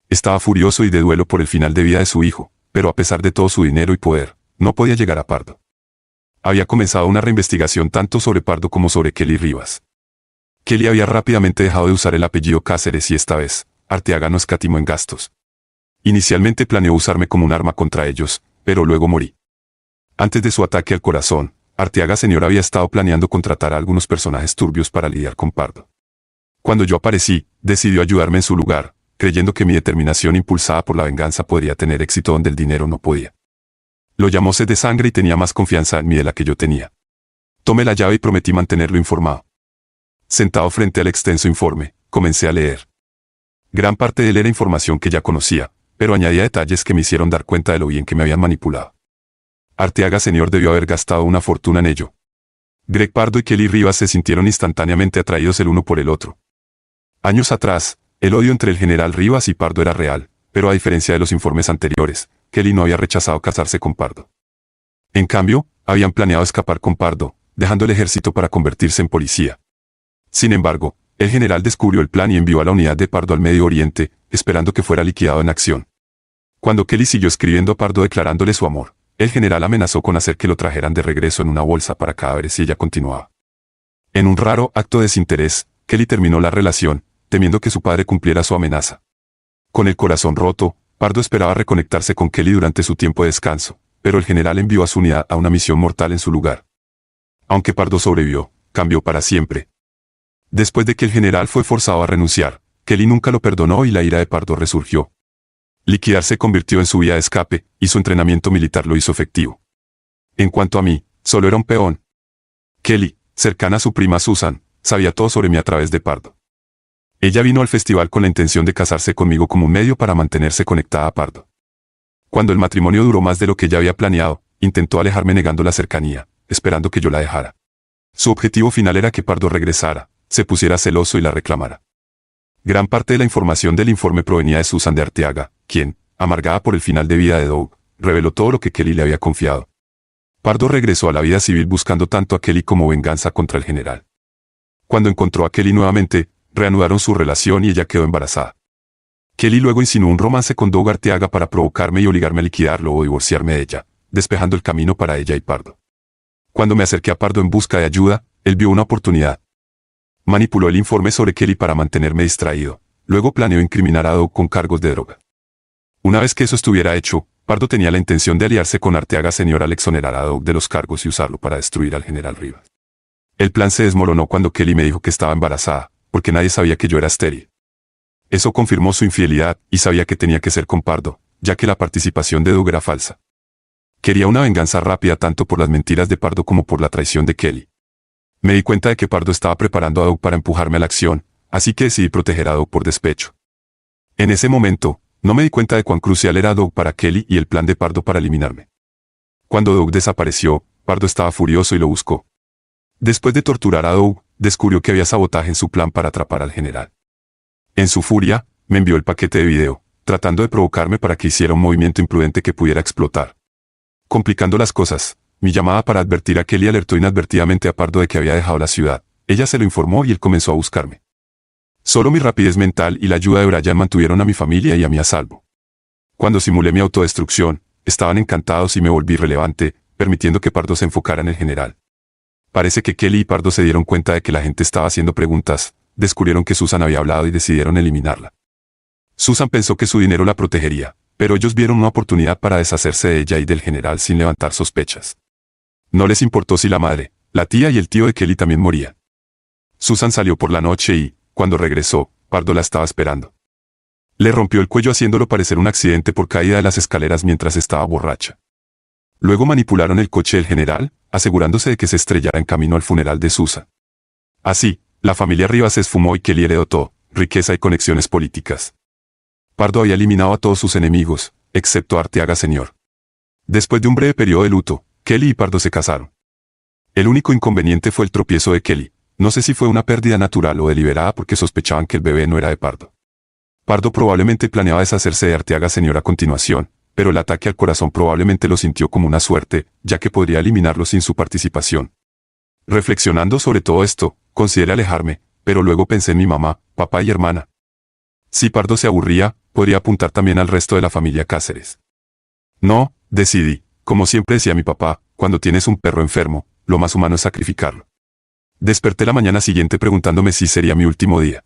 Estaba furioso y de duelo por el final de vida de su hijo, pero a pesar de todo su dinero y poder, no podía llegar a Pardo. Había comenzado una reinvestigación tanto sobre Pardo como sobre Kelly Rivas. Kelly había rápidamente dejado de usar el apellido Cáceres y esta vez, Arteaga no escatimó en gastos. Inicialmente planeó usarme como un arma contra ellos, pero luego morí. Antes de su ataque al corazón, Arteaga Senior había estado planeando contratar a algunos personajes turbios para lidiar con Pardo. Cuando yo aparecí, decidió ayudarme en su lugar, creyendo que mi determinación impulsada por la venganza podría tener éxito donde el dinero no podía. Lo llamó sed de sangre y tenía más confianza en mí de la que yo tenía. Tomé la llave y prometí mantenerlo informado. Sentado frente al extenso informe, comencé a leer. Gran parte de él era información que ya conocía, pero añadía detalles que me hicieron dar cuenta de lo bien que me habían manipulado. Arteaga Senior debió haber gastado una fortuna en ello. Greg Pardo y Kelly Rivas se sintieron instantáneamente atraídos el uno por el otro. Años atrás, el odio entre el general Rivas y Pardo era real, pero a diferencia de los informes anteriores, Kelly no había rechazado casarse con Pardo. En cambio, habían planeado escapar con Pardo, dejando el ejército para convertirse en policía. Sin embargo, el general descubrió el plan y envió a la unidad de Pardo al Medio Oriente, esperando que fuera liquidado en acción. Cuando Kelly siguió escribiendo a Pardo declarándole su amor, el general amenazó con hacer que lo trajeran de regreso en una bolsa para cadáveres si ella continuaba. En un raro acto de desinterés, Kelly terminó la relación, temiendo que su padre cumpliera su amenaza. Con el corazón roto, Pardo esperaba reconectarse con Kelly durante su tiempo de descanso, pero el general envió a su unidad a una misión mortal en su lugar. Aunque Pardo sobrevivió, cambió para siempre. Después de que el general fue forzado a renunciar, Kelly nunca lo perdonó y la ira de Pardo resurgió. Liquidar se convirtió en su vía de escape, y su entrenamiento militar lo hizo efectivo. En cuanto a mí, solo era un peón. Kelly, cercana a su prima Susan, sabía todo sobre mí a través de Pardo. Ella vino al festival con la intención de casarse conmigo como un medio para mantenerse conectada a Pardo. Cuando el matrimonio duró más de lo que ella había planeado, intentó alejarme negando la cercanía, esperando que yo la dejara. Su objetivo final era que Pardo regresara, se pusiera celoso y la reclamara. Gran parte de la información del informe provenía de Susan de Arteaga, quien, amargada por el final de vida de Doug, reveló todo lo que Kelly le había confiado. Pardo regresó a la vida civil buscando tanto a Kelly como venganza contra el general. Cuando encontró a Kelly nuevamente, reanudaron su relación y ella quedó embarazada. Kelly luego insinuó un romance con Doug Arteaga para provocarme y obligarme a liquidarlo o divorciarme de ella, despejando el camino para ella y Pardo. Cuando me acerqué a Pardo en busca de ayuda, él vio una oportunidad. Manipuló el informe sobre Kelly para mantenerme distraído, luego planeó incriminar a Doug con cargos de droga. Una vez que eso estuviera hecho, Pardo tenía la intención de aliarse con Arteaga Senior al exonerar a Doug de los cargos y usarlo para destruir al general Rivas. El plan se desmoronó cuando Kelly me dijo que estaba embarazada, porque nadie sabía que yo era estéril. Eso confirmó su infidelidad, y sabía que tenía que ser con Pardo, ya que la participación de Doug era falsa. Quería una venganza rápida tanto por las mentiras de Pardo como por la traición de Kelly. Me di cuenta de que Pardo estaba preparando a Doug para empujarme a la acción, así que decidí proteger a Doug por despecho. En ese momento, no me di cuenta de cuán crucial era Doug para Kelly y el plan de Pardo para eliminarme. Cuando Doug desapareció, Pardo estaba furioso y lo buscó. Después de torturar a Doug, descubrió que había sabotaje en su plan para atrapar al general. En su furia, me envió el paquete de video, tratando de provocarme para que hiciera un movimiento imprudente que pudiera explotar. Complicando las cosas, mi llamada para advertir a Kelly alertó inadvertidamente a Pardo de que había dejado la ciudad. Ella se lo informó y él comenzó a buscarme. Solo mi rapidez mental y la ayuda de Brian mantuvieron a mi familia y a mí a salvo. Cuando simulé mi autodestrucción, estaban encantados y me volví relevante, permitiendo que Pardo se enfocara en el general. Parece que Kelly y Pardo se dieron cuenta de que la gente estaba haciendo preguntas, descubrieron que Susan había hablado y decidieron eliminarla. Susan pensó que su dinero la protegería, pero ellos vieron una oportunidad para deshacerse de ella y del general sin levantar sospechas. No les importó si la madre, la tía y el tío de Kelly también morían. Susan salió por la noche y, cuando regresó, Pardo la estaba esperando. Le rompió el cuello haciéndolo parecer un accidente por caída de las escaleras mientras estaba borracha. Luego manipularon el coche del general, asegurándose de que se estrellara en camino al funeral de Susan. Así, la familia Rivas se esfumó y Kelly heredó todo, riqueza y conexiones políticas. Pardo había eliminado a todos sus enemigos, excepto a Arteaga Senior. Después de un breve periodo de luto, Kelly y Pardo se casaron. El único inconveniente fue el tropiezo de Kelly. No sé si fue una pérdida natural o deliberada porque sospechaban que el bebé no era de Pardo. Pardo probablemente planeaba deshacerse de Arteaga Senior a continuación, pero el ataque al corazón probablemente lo sintió como una suerte, ya que podría eliminarlo sin su participación. Reflexionando sobre todo esto, consideré alejarme, pero luego pensé en mi mamá, papá y hermana. Si Pardo se aburría, podría apuntar también al resto de la familia Cáceres. No, decidí, como siempre decía mi papá, cuando tienes un perro enfermo, lo más humano es sacrificarlo. Desperté la mañana siguiente preguntándome si sería mi último día.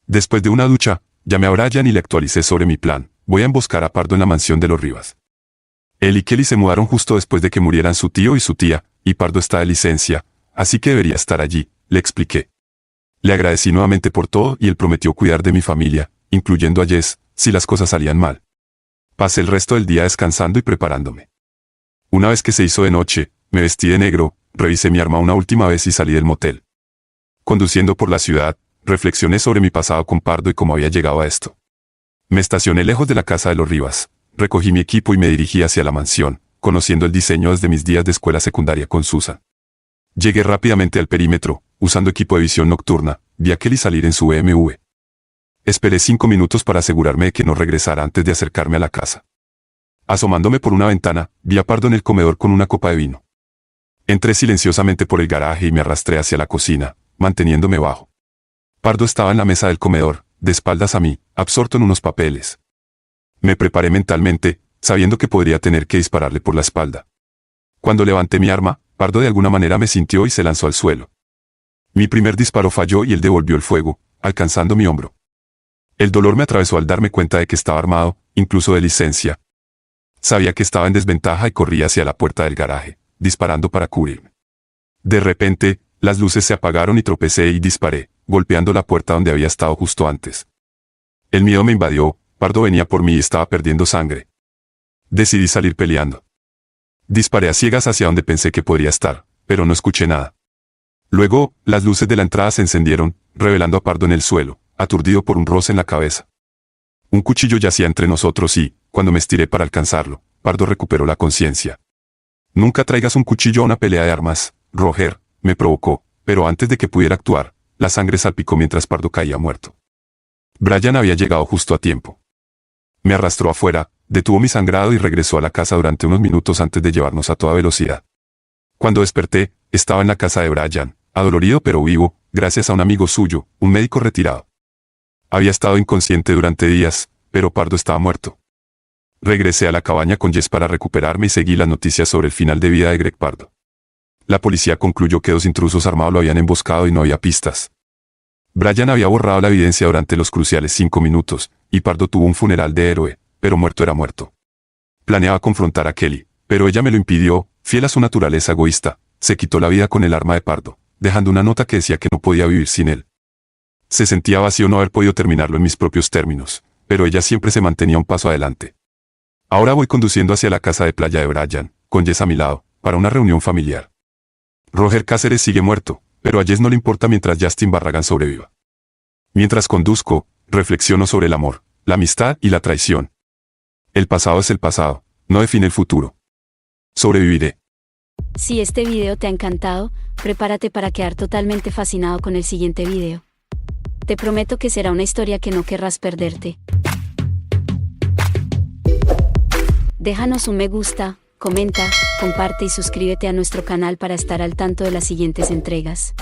Después de una ducha, llamé a Brian y le actualicé sobre mi plan. Voy a emboscar a Pardo en la mansión de los Rivas. Él y Kelly se mudaron justo después de que murieran su tío y su tía, y Pardo está de licencia, así que debería estar allí, le expliqué. Le agradecí nuevamente por todo y él prometió cuidar de mi familia, incluyendo a Jess, si las cosas salían mal. Pasé el resto del día descansando y preparándome. Una vez que se hizo de noche, me vestí de negro, revisé mi arma una última vez y salí del motel. Conduciendo por la ciudad, reflexioné sobre mi pasado con Pardo y cómo había llegado a esto. Me estacioné lejos de la casa de los Rivas, recogí mi equipo y me dirigí hacia la mansión, conociendo el diseño desde mis días de escuela secundaria con Susan. Llegué rápidamente al perímetro, usando equipo de visión nocturna, vi a Kelly salir en su BMW. Esperé 5 minutos para asegurarme de que no regresara antes de acercarme a la casa. Asomándome por una ventana, vi a Pardo en el comedor con una copa de vino. Entré silenciosamente por el garaje y me arrastré hacia la cocina, manteniéndome bajo. Pardo estaba en la mesa del comedor, de espaldas a mí, absorto en unos papeles. Me preparé mentalmente, sabiendo que podría tener que dispararle por la espalda. Cuando levanté mi arma, Pardo de alguna manera me sintió y se lanzó al suelo. Mi primer disparo falló y él devolvió el fuego, alcanzando mi hombro. El dolor me atravesó al darme cuenta de que estaba armado, incluso de licencia. Sabía que estaba en desventaja y corrí hacia la puerta del garaje, disparando para cubrirme. De repente, las luces se apagaron y tropecé y disparé, golpeando la puerta donde había estado justo antes. El miedo me invadió, Pardo venía por mí y estaba perdiendo sangre. Decidí salir peleando. Disparé a ciegas hacia donde pensé que podría estar, pero no escuché nada. Luego, las luces de la entrada se encendieron, revelando a Pardo en el suelo, aturdido por un roce en la cabeza. Un cuchillo yacía entre nosotros y, cuando me estiré para alcanzarlo, Pardo recuperó la conciencia. Nunca traigas un cuchillo a una pelea de armas, Roger, me provocó, pero antes de que pudiera actuar, la sangre salpicó mientras Pardo caía muerto. Brian había llegado justo a tiempo. Me arrastró afuera, detuvo mi sangrado y regresó a la casa durante unos minutos antes de llevarnos a toda velocidad. Cuando desperté, estaba en la casa de Brian, adolorido pero vivo, gracias a un amigo suyo, un médico retirado. Había estado inconsciente durante días, pero Pardo estaba muerto. Regresé a la cabaña con Jess para recuperarme y seguí las noticias sobre el final de vida de Greg Pardo. La policía concluyó que 2 intrusos armados lo habían emboscado y no había pistas. Brian había borrado la evidencia durante los cruciales 5 minutos, y Pardo tuvo un funeral de héroe, pero muerto era muerto. Planeaba confrontar a Kelly, pero ella me lo impidió, fiel a su naturaleza egoísta, se quitó la vida con el arma de Pardo, dejando una nota que decía que no podía vivir sin él. Se sentía vacío no haber podido terminarlo en mis propios términos, pero ella siempre se mantenía un paso adelante. Ahora voy conduciendo hacia la casa de playa de Brian, con Jess a mi lado, para una reunión familiar. Roger Cáceres sigue muerto, pero a Jess no le importa mientras Justin Barragán sobreviva. Mientras conduzco, reflexiono sobre el amor, la amistad y la traición. El pasado es el pasado, no define el futuro. Sobreviviré. Si este video te ha encantado, prepárate para quedar totalmente fascinado con el siguiente video. Te prometo que será una historia que no querrás perderte. Déjanos un me gusta, comenta, comparte y suscríbete a nuestro canal para estar al tanto de las siguientes entregas.